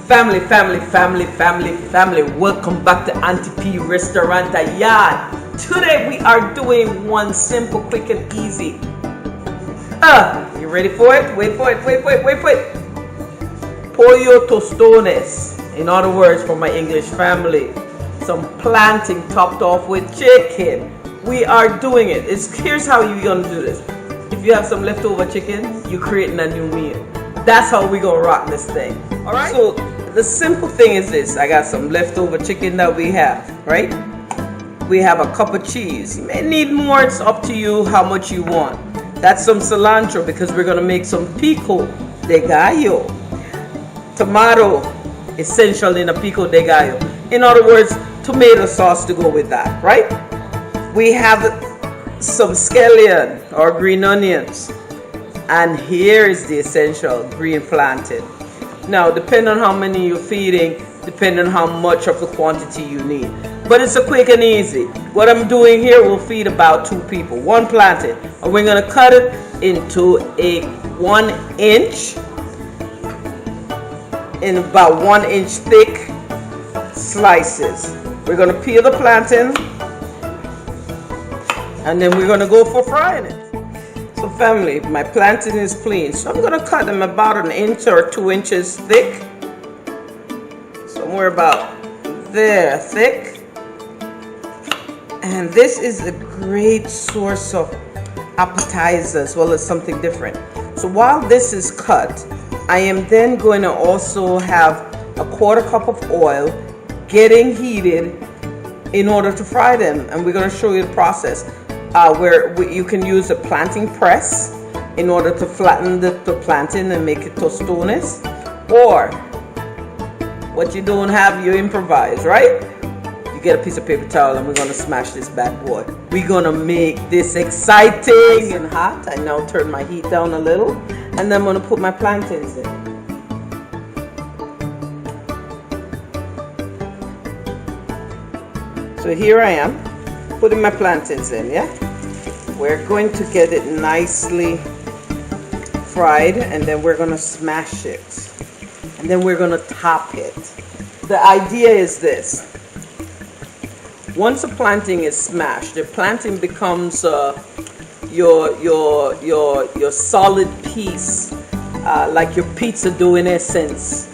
Family, family, family, family, family, welcome back to Auntie P Restaurant Yard. Today we are doing one simple, quick and easy. You ready for it? Wait for it. Pollo Tostones. In other words, for my English family, some plantain topped off with chicken. We are doing it. Here's how you're gonna do this. If you have some leftover chicken, you're creating a new meal. That's how we're gonna rock this thing. Alright? So the simple thing is this. I got some leftover chicken that we have, right? We have a cup of cheese. You may need more, it's up to you how much you want. That's some cilantro because we're gonna make some pico de gallo. Tomato, essential in a pico de gallo. In other words, tomato sauce to go with that, right? We have some scallion or green onions. And here is the essential green plantain. Now, depending on how many you're feeding, depending on how much of the quantity you need. But it's a quick and easy. What I'm doing here will feed about 2 people. 1 plantain. And we're going to cut it into a 1 inch, in about 1 inch thick slices. We're going to peel the plantain. And then we're going to go for frying it. So family, my plantain is plain, so I'm going to cut them about 1 inch or 2 inches thick. Somewhere about there thick. And this is a great source of appetizer as well as something different. So while this is cut, I am then going to also have a 1/4 cup of oil getting heated in order to fry them. And we're going to show you the process. Where you can use a plantain press in order to flatten the plantain and make it tostones, or what you don't have, you improvise, right? You get a piece of paper towel and we're going to smash this bad boy. We're going to make this exciting and hot. I now turn my heat down a little, and then I'm going to put my plantains in. So here I am, putting my plantains in, yeah? We're going to get it nicely fried, and then we're going to smash it. And then we're going to top it. The idea is this. Once a plantain is smashed, the plantain becomes your solid piece, like your pizza dough in essence,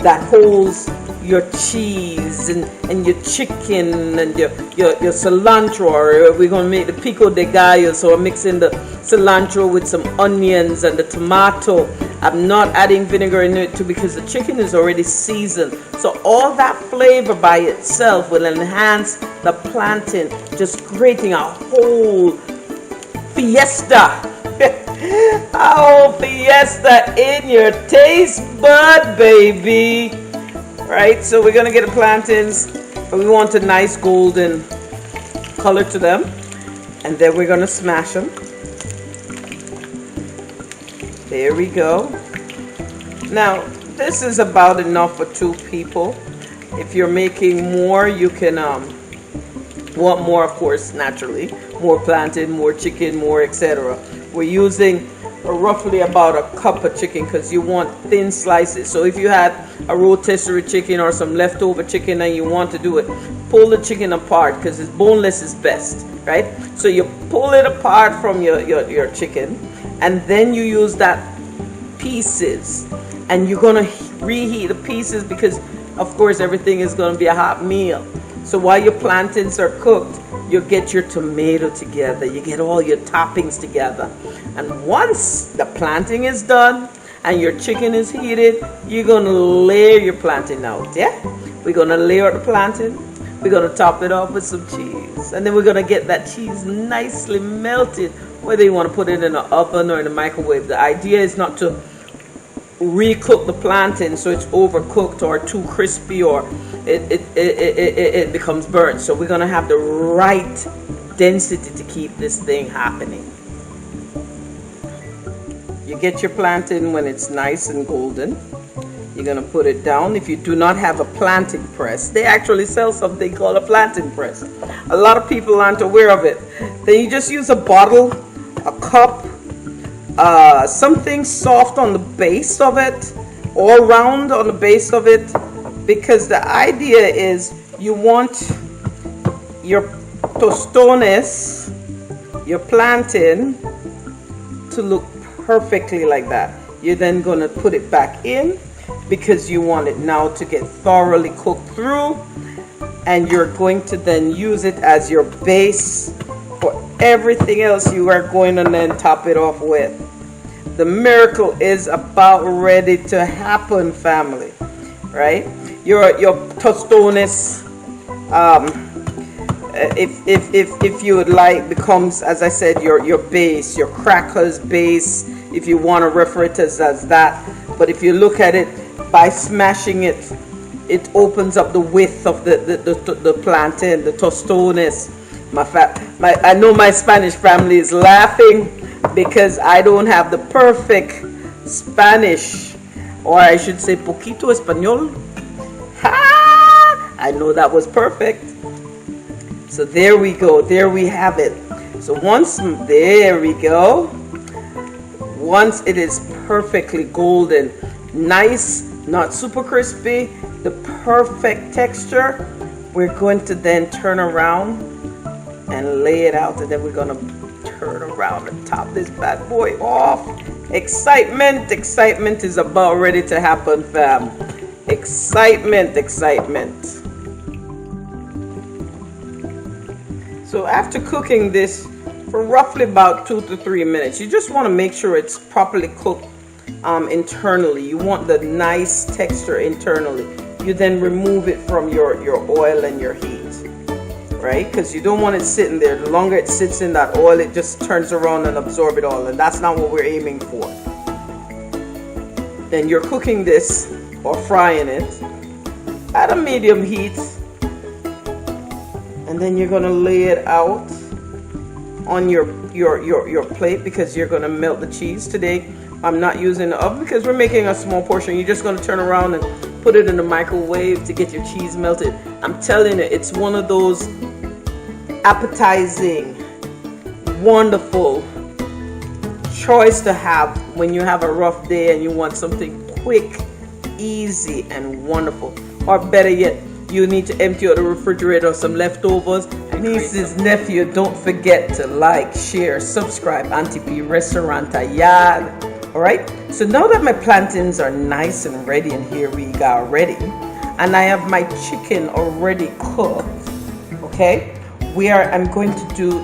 that holds your cheese and your chicken and your cilantro. Or we're going to make the pico de gallo, so I'm mixing the cilantro with some onions and the tomato. I'm not adding vinegar in it too because the chicken is already seasoned, so all that flavor by itself will enhance the plantain, just creating a whole fiesta. A whole fiesta in your taste bud, baby. Right, so we're gonna get the plantains, but we want a nice golden color to them, and then we're gonna smash them. There we go. Now this is about enough for 2 people. If you're making more, you can want more, of course, naturally, more plantain, more chicken, more etc. We're using roughly about 1 cup of chicken because you want thin slices. So if you had a rotisserie chicken or some leftover chicken and you want to do it, pull the chicken apart because it's boneless is best, right? So you pull it apart from your chicken, and then you use that pieces, and you're gonna reheat the pieces because of course everything is gonna be a hot meal. So while your plantains are cooked, you get your tomato together, you get all your toppings together. And once the plantain is done and your chicken is heated, you're going to layer your plantain out, yeah? We're going to layer the plantain. We're going to top it off with some cheese. And then we're going to get that cheese nicely melted, whether you want to put it in an oven or in a microwave. The idea is not to recook the plantain so it's overcooked or too crispy or it becomes burnt. So we're going to have the right density to keep this thing happening. You get your plantain when it's nice and golden. You're going to put it down. If you do not have a plantain press, they actually sell something called a plantain press. A lot of people aren't aware of it. Then you just use a bottle, a cup, something soft on the base of it, all round on the base of it, because the idea is you want your tostones, your plantain, to look perfectly like that. You're then going to put it back in because you want it now to get thoroughly cooked through, and you're going to then use it as your base for everything else you are going to then top it off with. The miracle is about ready to happen, family, right? Your tostones, if you would like, becomes, as I said, your base, your crackers base, if you want to refer it as that. But if you look at it, by smashing it, it opens up the width of the plantain, the tostones. I know my Spanish family is laughing because I don't have the perfect Spanish, or I should say poquito español. Ha! I know that was perfect. So there we go. There we have it. So there we go. Once it is perfectly golden, nice, not super crispy, the perfect texture, we're going to then turn around and lay it out, and then we're going to turn around and top this bad boy off. Excitement is about ready to happen, fam. Excitement. So after cooking this for roughly about 2 to 3 minutes, you just want to make sure it's properly cooked internally. You want the nice texture internally. You then remove it from your oil and your heat, right? Because you don't want it sitting there. The longer it sits in that oil, it just turns around and absorb it all, and that's not what we're aiming for. Then you're cooking this or frying it at a medium heat, and then you're going to lay it out on your plate because you're going to melt the cheese. Today I'm not using the oven because we're making a small portion. You're just going to turn around and put it in the microwave to get your cheese melted. I'm telling you, it's one of those appetizing, wonderful choice to have when you have a rough day and you want something quick, easy, and wonderful. Or better yet, you need to empty out the refrigerator some leftovers. Nieces, nephew, don't forget to like, share, subscribe. Auntie P Restaurant Yard. Alright, so now that my plantains are nice and ready, and here we go ready, and I have my chicken already cooked, okay, I'm going to do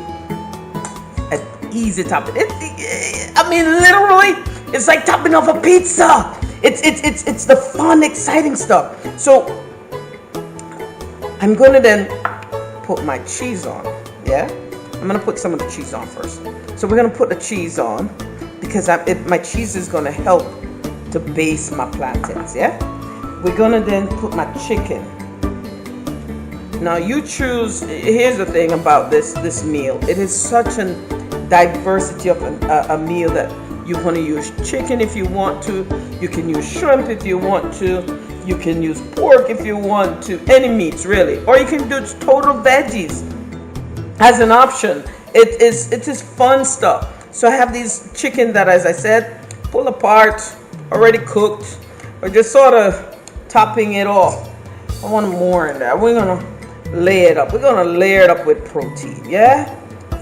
an easy topping. I mean, literally, it's like topping off a pizza. It's the fun, exciting stuff. So I'm going to then put my cheese on, yeah? I'm going to put some of the cheese on first. So we're going to put the cheese on because my cheese is going to help to base my plantains, yeah? We're going to then put my chicken. Now you choose. Here's the thing about this meal. It is such a diversity of a meal that you're going to use chicken if you want to. You can use shrimp if you want to. You can use pork if you want to. Any meats really. Or you can do total veggies as an option. It is fun stuff. So I have these chicken that, as I said, pull apart, already cooked, or just sort of topping it off. I want more in there. We're going to lay it up. We're going to layer it up with protein, yeah?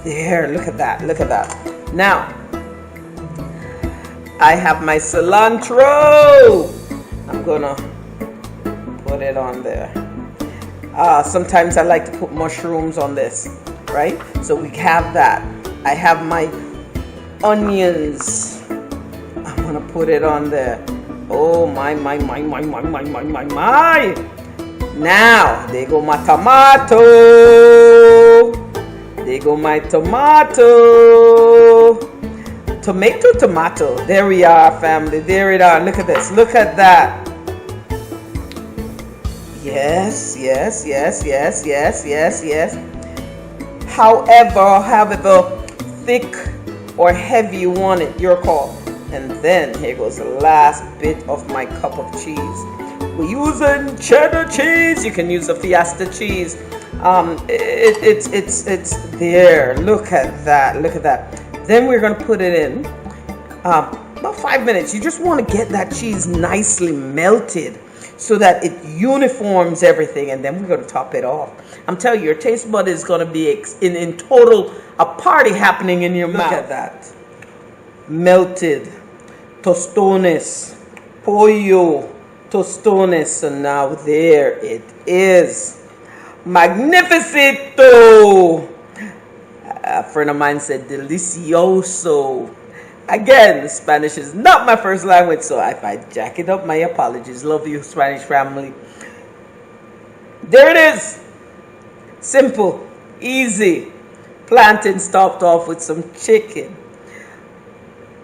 There, look at that, look at that. Now, I have my cilantro. I'm going to put it on there. Sometimes I like to put mushrooms on this, right? So we have that. I have my onions. I'm going to put it on there. Oh, my. Now, there go my tomato. There go my tomato. Tomato. There we are, family. There it are. Look at this. Look at that. Yes. However thick or heavy you want it, your call. And then here goes the last bit of my cup of cheese. We're using cheddar cheese. You can use a Fiesta cheese. It's there. Look at that. Look at that. Then we're gonna put it in about 5 minutes. You just want to get that cheese nicely melted so that it uniforms everything, and then we're gonna top it off. I'm telling you, your taste bud is gonna be in total a party happening in your mouth. Look at that. Melted tostones, pollo tostones. So now there it is. Magnificito. A friend of mine said delicioso. Again, Spanish is not my first language, so if I jack it up, my apologies. Love you, Spanish family. There it is. Simple, easy. Plantains topped off with some chicken.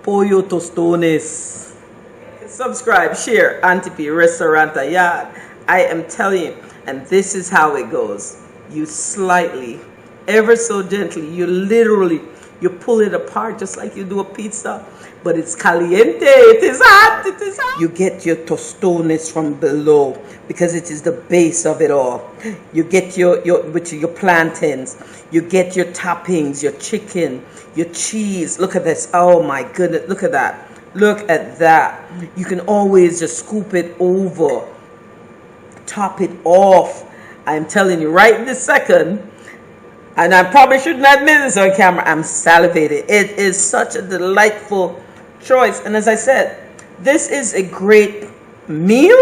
Pollo Tostones. Subscribe, share, Auntie P Restaurant Yard. I am telling you, and this is how it goes. You slightly, ever so gently, you pull it apart just like you do a pizza, but it's caliente, it is hot, it is hot. You get your tostones from below because it is the base of it all. You get your plantains, you get your toppings, your chicken, your cheese. Look at this. Oh my goodness, look at that. Look at that. You can always just scoop it over, top it off. I'm telling you right this second, and I probably shouldn't admit this on camera, I'm salivating. It is such a delightful choice. And as I said, this is a great meal.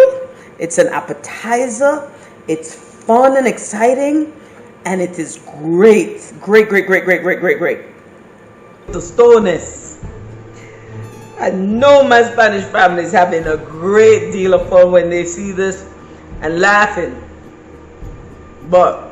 It's an appetizer. It's fun and exciting. And it is great. Great, great, great, great, great, great, great. Tostones. I know my Spanish family is having a great deal of fun when they see this and laughing. But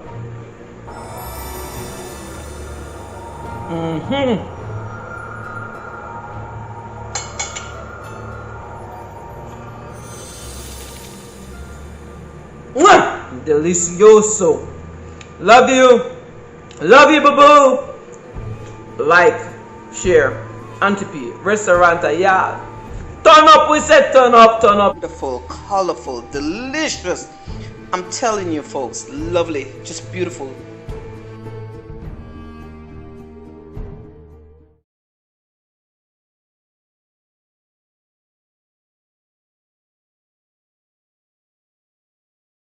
delicioso. Love you. Love you, boo-boo. Like, share, Auntie P Restaurant Yard. Turn up, we said turn up, turn up. Beautiful, colorful, delicious. I'm telling you folks, lovely, just beautiful.